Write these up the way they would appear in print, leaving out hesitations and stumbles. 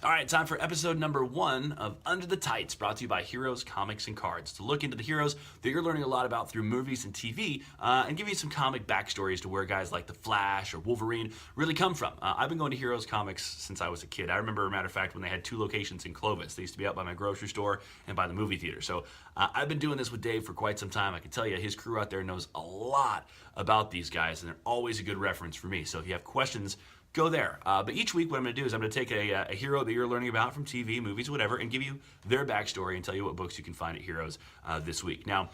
All right, time for episode number 1 of Under the Tights, brought to you by Heroes, Comics, and Cards. To look into the heroes that you're learning a lot about through movies and TV, and give you some comic backstories to where guys like The Flash or Wolverine really come from. I've been going to Heroes Comics since I was a kid. I remember, as a matter of fact, when they had 2 locations in Clovis. They used to be out by my grocery store and by the movie theater. So I've been doing this with Dave for quite some time. I can tell you his crew out there knows a lot about these guys, and they're always a good reference for me. So if you have questions, go there. But each week what I'm going to do is I'm going to take a hero that you're learning about from TV, movies, whatever, and give you their backstory and tell you what books you can find at Heroes this week. Now,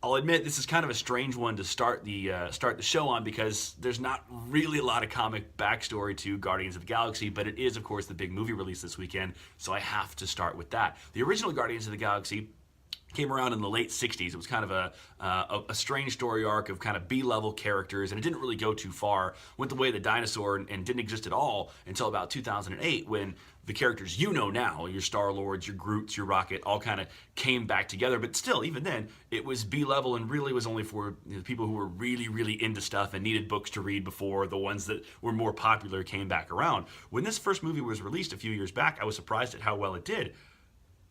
I'll admit this is kind of a strange one to start the show on because there's not really a lot of comic backstory to Guardians of the Galaxy, but it is, of course, the big movie release this weekend, so I have to start with that. The original Guardians of the Galaxy came around in the late 60s. It was kind of a strange story arc of kind of B-level characters, and it didn't really go too far. Went the way of the dinosaur and didn't exist at all until about 2008 when the characters you know now, your Star-Lords, your Groots, your Rocket, all kind of came back together. But still, even then, it was B-level and really was only for people who were really, really into stuff and needed books to read before the ones that were more popular came back around. When this first movie was released a few years back, I was surprised at how well it did.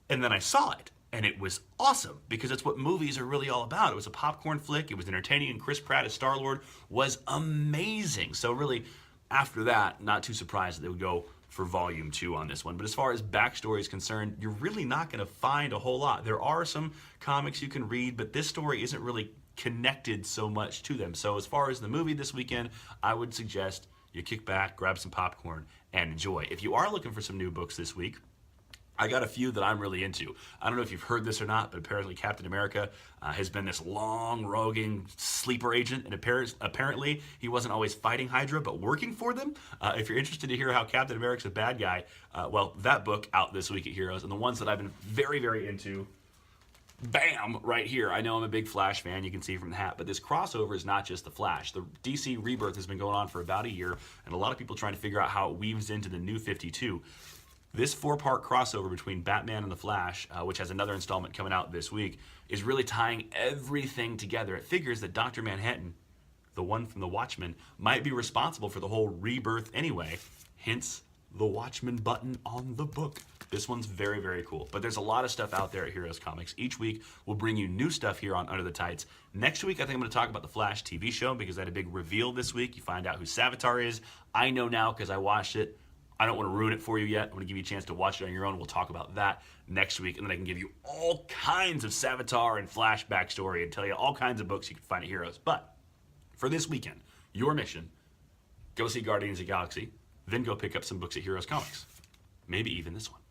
And then I saw it. And it was awesome because it's what movies are really all about. It was a popcorn flick. It was entertaining, and Chris Pratt as Star-Lord was amazing. So really, after that, not too surprised that they would go for volume 2 on this one. But as far as backstory is concerned, you're really not going to find a whole lot. There are some comics you can read, but this story isn't really connected so much to them. So as far as the movie this weekend, I would suggest you kick back, grab some popcorn, and enjoy. If you are looking for some new books this week, I got a few that I'm really into. I don't know if you've heard this or not, but apparently Captain America has been this long-rogging sleeper agent, and apparently he wasn't always fighting Hydra, but working for them. If you're interested to hear how Captain America's a bad guy, well, that book out this week at Heroes, and the ones that I've been very, very into, bam, right here. I know I'm a big Flash fan, you can see from the hat, but this crossover is not just the Flash. The DC Rebirth has been going on for about a year, and a lot of people trying to figure out how it weaves into the New 52. This 4-part crossover between Batman and the Flash, which has another installment coming out this week, is really tying everything together. It figures that Dr. Manhattan, the one from The Watchmen, might be responsible for the whole rebirth anyway, hence the Watchmen button on the book. This one's very, very cool. But there's a lot of stuff out there at Heroes Comics. Each week, we'll bring you new stuff here on Under the Tights. Next week, I think I'm going to talk about the Flash TV show because I had a big reveal this week. You find out who Savitar is. I know now because I watched it. I don't want to ruin it for you yet. I'm going to give you a chance to watch it on your own. We'll talk about that next week. And then I can give you all kinds of Savitar and Flash backstory and tell you all kinds of books you can find at Heroes. But for this weekend, your mission, go see Guardians of the Galaxy, then go pick up some books at Heroes Comics. Maybe even this one.